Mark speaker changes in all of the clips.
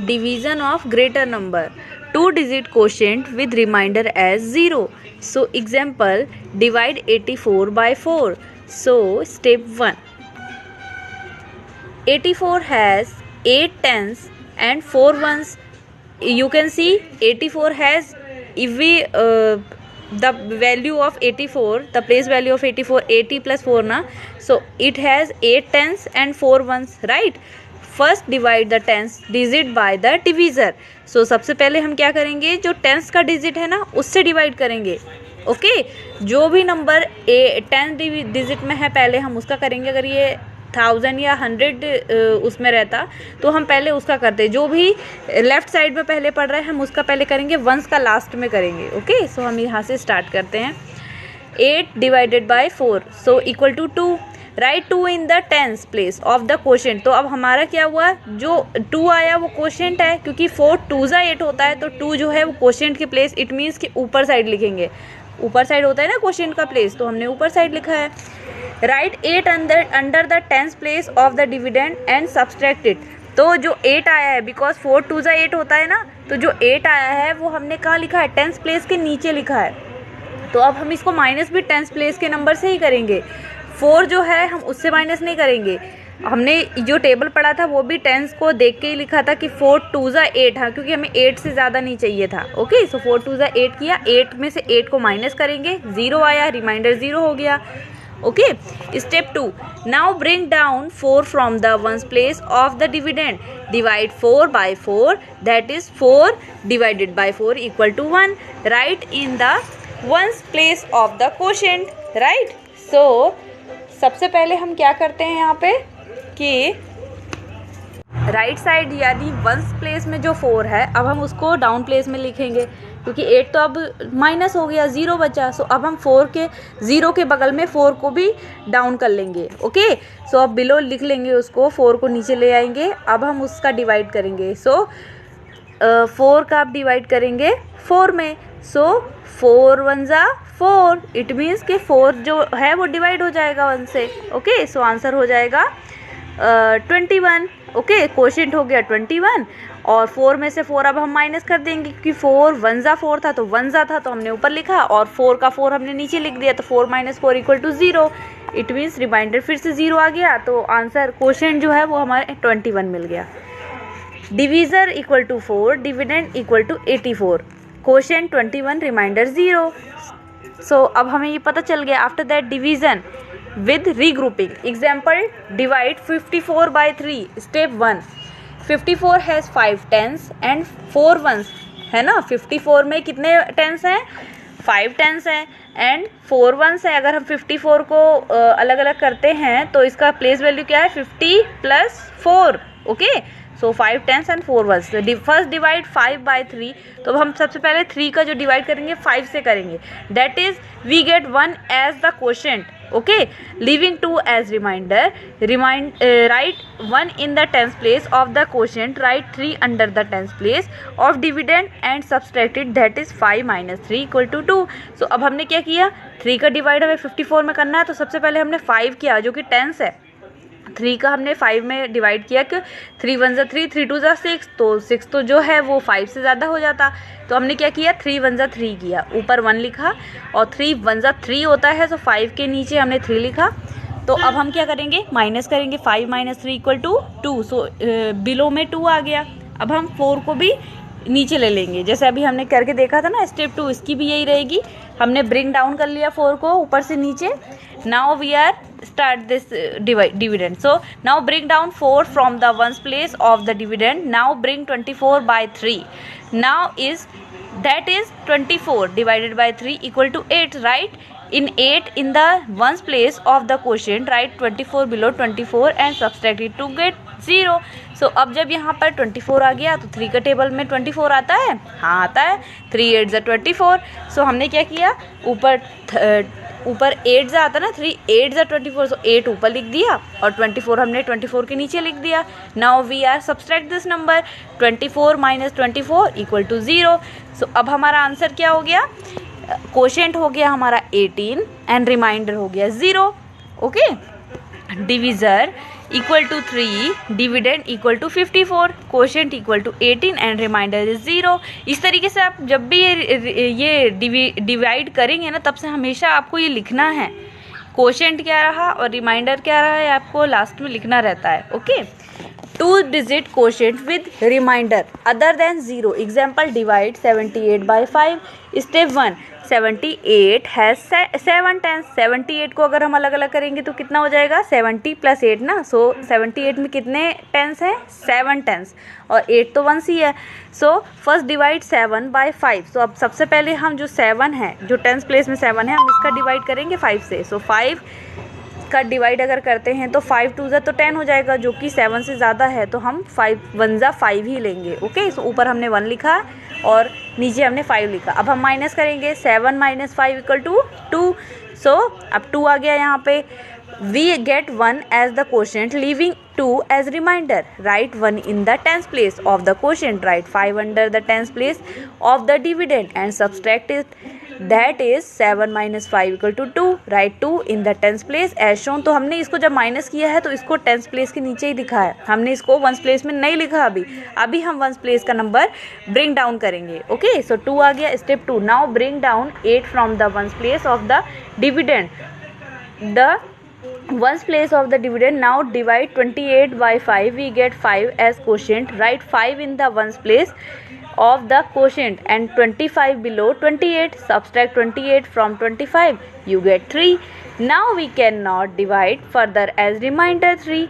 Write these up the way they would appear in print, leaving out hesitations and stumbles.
Speaker 1: division of greater number, 2-digit quotient with remainder as 0. So example, divide 84 by 4. So step 1, 84 has 8 tens and 4 ones. You can see 84 has, if we the value of 84, the place value of 84, 80 plus 4 na, so it has 8 tens and 4 ones, right? First divide the tens digit by the divisor. So सबसे पहले हम क्या करेंगे, जो tense का digit है ना उससे डिवाइड करेंगे. ओके जो भी नंबर 10 डिजिट में है पहले हम उसका करेंगे. अगर ये 1000 या 100 उसमें रहता तो हम पहले उसका करते. जो भी लेफ्ट साइड में पहले पढ़ रहे हैं हम उसका पहले करेंगे, वंस का लास्ट में करेंगे. ओके सो हम यहाँ से स्टार्ट करते हैं. 8 divided by 4 so equal to 2. Right 2 in the tens place of the quotient. तो अब हमारा क्या हुआ, जो 2 आया वो क्वोशेंट है, क्योंकि 4 2 8 होता है तो 2 जो है वो क्वोशेंट के प्लेस, इट मीन्स कि ऊपर साइड लिखेंगे. ऊपर साइड होता है ना क्वोशेंट का प्लेस, तो हमने ऊपर साइड लिखा है. Right 8 under the tens place of the dividend and subtract it. तो जो 8 आया है, बिकॉज 4 2 8 होता है ना, तो जो 8 आया है वो हमने कहाँ लिखा है, टेंस प्लेस के नीचे लिखा है. तो अब हम इसको माइनस भी टेंस प्लेस के नंबर से ही करेंगे. 4 जो है हम उससे माइनस नहीं करेंगे. हमने जो टेबल पढ़ा था वो भी टेंस को देख के ही लिखा था कि 4 2 8, हाँ, क्योंकि हमें 8 से ज़्यादा नहीं चाहिए था. ओके सो 4 2 8 किया, 8 में से 8 को माइनस करेंगे, 0 आया, रिमाइंडर 0 हो गया. Okay step 2, now bring down 4 from the ones place of the dividend. Divide 4 by 4, that is 4 divided by 4 equal to 1. Right in the ones place of the quotient. Right so सबसे पहले हम क्या करते हैं यहाँ पे कि राइट साइड यानी वंस प्लेस में जो 4 है अब हम उसको डाउन प्लेस में लिखेंगे, क्योंकि 8 तो अब माइनस हो गया, 0 बचा. सो अब हम 4 के 0 के बगल में 4 को भी डाउन कर लेंगे. ओके सो अब बिलो लिख लेंगे उसको, 4 को नीचे ले आएंगे. अब हम उसका डिवाइड करेंगे. सो 4 का आप डिवाइड करेंगे 4 में. सो 4 1 जा 4, इट मीन्स कि 4 जो है वो डिवाइड हो जाएगा 1 से. ओके सो आंसर हो जाएगा 21. ओके क्वोशेंट हो गया 21, और 4 में से 4 अब हम माइनस कर देंगे, क्योंकि 4 1 जा 4 था, तो 1 जा था तो हमने ऊपर लिखा, और 4 का 4 हमने नीचे लिख दिया, तो 4 minus 4 equal to 0. It means remainder फिर से 0 आ गया, तो आंसर क्वोशेंट जो है वो हमारे 21 मिल गया. Divisor equal to 4, dividend equal to 84, quotient 21, remainder 0. So अब हमें ये पता चल गया. After that division with regrouping. Example, divide 54 by 3. Step 1, 54 has 5 tens and 4 ones, है ना. 54 में कितने टेंस हैं, 5 टेंस हैं एंड 4 वंस है. अगर हम 54 को अलग अलग करते हैं तो इसका प्लेस वैल्यू क्या है, 50 plus 4. Okay so 5 tens and 4 ones. First divide 5 by 3. तो हम सबसे पहले 3 का जो डिवाइड करेंगे 5 से करेंगे. That is we get 1 as the quotient. Okay leaving 2 as remainder. Right 1 in the tens place of the quotient. Right 3 under the tens place of dividend and subtracted, that is 5 minus 3 equal to 2. So अब हमने क्या किया, 3 का divide हमें 54 में करना है, तो सबसे पहले हमने 5 किया जो कि टेंस है. 3 का हमने 5 में डिवाइड किया कि 3 1 जा 3, 3 2 जा 6, तो 6 तो जो है वो 5 से ज़्यादा हो जाता. तो हमने क्या किया, 3 1 जा 3 किया, ऊपर 1 लिखा, और 3 1 जा 3 होता है, तो 5 के नीचे हमने 3 लिखा. तो अब हम क्या करेंगे, माइनस करेंगे. 5 minus 3 equal to 2. So below में 2 आ गया. अब हम 4 को भी नीचे ले लेंगे, जैसे अभी हमने करके देखा था ना स्टेप 2, इसकी भी यही रहेगी. हमने ब्रिंग डाउन कर लिया 4 को ऊपर से नीचे. Now we are start this dividend. So now bring down 4 from the ones place of the dividend. Now bring 24 by 3. Now is that is 24 divided by 3 equal to 8. Right in 8 in the ones place of the quotient. Write 24 below 24 and subtract it to get 0. So अब जब यहाँ पर 24 आ गया तो 3 का table में 24 आता है, हाँ आता है. 3 8 जा 24. सो हमने क्या किया, ऊपर 8 जा आता ना, 3 8 जा 24, सो 8 ऊपर लिख दिया और 24 हमने 24 के नीचे लिख दिया. Now we are subtract this number. 24 minus 24 equal to 0. So अब हमारा आंसर क्या हो गया, क्वोशेंट हो गया हमारा 18 एंड रिमाइंडर हो गया 0. Okay divisor equal to 3, dividend equal to 54, quotient equal to 18 and remainder is 0। इस तरीके से आप जब भी ये डिवाइड करेंगे ना, तब से हमेशा आपको ये लिखना है, कोशेंट क्या रहा और रिमाइंडर क्या रहा है, आपको लास्ट में लिखना रहता है। Okay, 2 digit quotient with remainder other than 0, example divide 78 by 5। step 1, 78 has 7 tens। 78 को अगर हम अलग अलग करेंगे तो कितना हो जाएगा, 70 + 8 ना। सो 78 में कितने टेंस हैं, 7 टेंस, और 8 तो 1 ही है। So first divide 7 by 5। सो अब सबसे पहले हम जो 7 है, जो टेंस प्लेस में 7 है, हम इसका डिवाइड करेंगे 5 से। सो 5 का डिवाइड अगर करते हैं तो 5 2 ज़ा तो 10 हो जाएगा, जो कि 7 से ज़्यादा है, तो हम 5 1 ज़ा 5 ही लेंगे। ओके, सो ऊपर हमने 1 लिखा और नीचे हमने 5 लिखा। अब हम माइनस करेंगे, 7 - 5 = 2। सो अब 2 आ गया यहाँ पे। We get 1 as the quotient, leaving 2 as remainder. Right 1 in the tens place of the quotient, right 5 under the tens place of the dividend and subtract it, that is 7 - 5 = 2। Right 2 in the tens place as shown। तो हमने इसको जब minus किया है तो इसको tens place के नीचे ही लिखा है, हमने इसको वंस प्लेस में नहीं लिखा। अभी हम वंस प्लेस का नंबर ब्रिंग डाउन करेंगे। ओके, सो 2 आ गया। Step 2, now bring down 8 from the ones place of the dividend. The ones place of the dividend, now divide 28 by 5, we get 5 as quotient। Write 5 in the ones place of the quotient and 25 below 28, subtract 28 from 25, you get 3। now we cannot divide further as remainder 3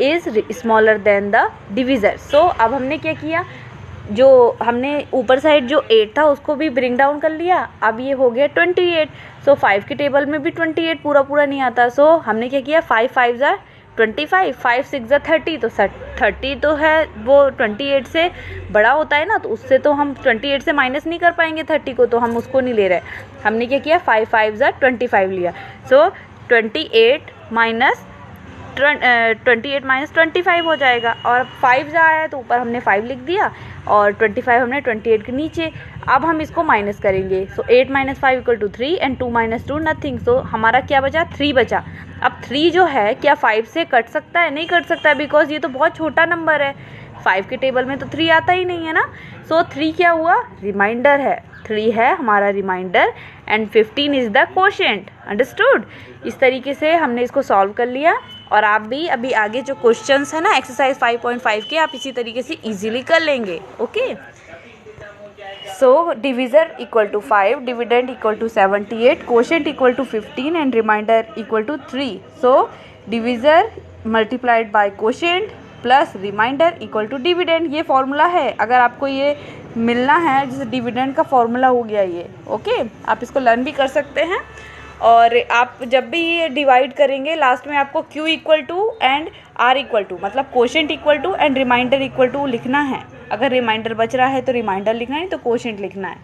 Speaker 1: is smaller than the divisor। so अब हमने क्या किया, जो हमने ऊपर side जो 8 था उसको भी ब्रिंग डाउन कर लिया। अब ये हो गया 28। सो 5 के टेबल में भी 28 पूरा नहीं आता। सो हमने क्या किया, 5 5 ज़ा 25, 5 6 ज़ा 30, तो 30 तो है वो 28 से बड़ा होता है ना, तो उससे तो हम 28 से माइनस नहीं कर पाएंगे 30 को, तो हम उसको नहीं ले रहे। हमने क्या किया, 5 5 ज़ा 25 लिया। सो 28 - 25 हो जाएगा, और 5 जा आया तो ऊपर हमने 5 लिख दिया और 25 हमने 28 के नीचे। अब हम इसको माइनस करेंगे। सो 8 - 5 = 3 एंड 2 - 2 नथिंग। सो हमारा क्या बचा, 3 बचा। अब 3 जो है क्या 5 से कट सकता है, नहीं कट सकता है, बिकॉज ये तो बहुत छोटा नंबर है। 5 के टेबल में तो 3 आता ही नहीं है ना। सो 3 क्या हुआ, रिमाइंडर है, 3 है हमारा remainder and 15 is the quotient. Understood. इस तरीके से हमने इसको सॉल्व कर लिया, और आप भी अभी आगे जो क्वेश्चंस है ना एक्सरसाइज 5.5 के, आप इसी तरीके से इजीली कर लेंगे। Okay, so divisor equal to 5, dividend equal to 78, quotient equal to 15 and remainder equal to 3। So divisor multiplied by quotient plus remainder equal to dividend. ये फॉर्मूला है, अगर आपको ये मिलना है, जैसे डिविडेंड का फॉर्मूला हो गया ये। ओके, आप इसको लर्न भी कर सकते हैं। और आप जब भी ये डिवाइड करेंगे लास्ट में आपको Q = एंड R = मतलब quotient equal to and remainder equal to लिखना है। अगर रिमाइंडर बच रहा है तो रिमाइंडर लिखना है, तो कोशेंट लिखना है।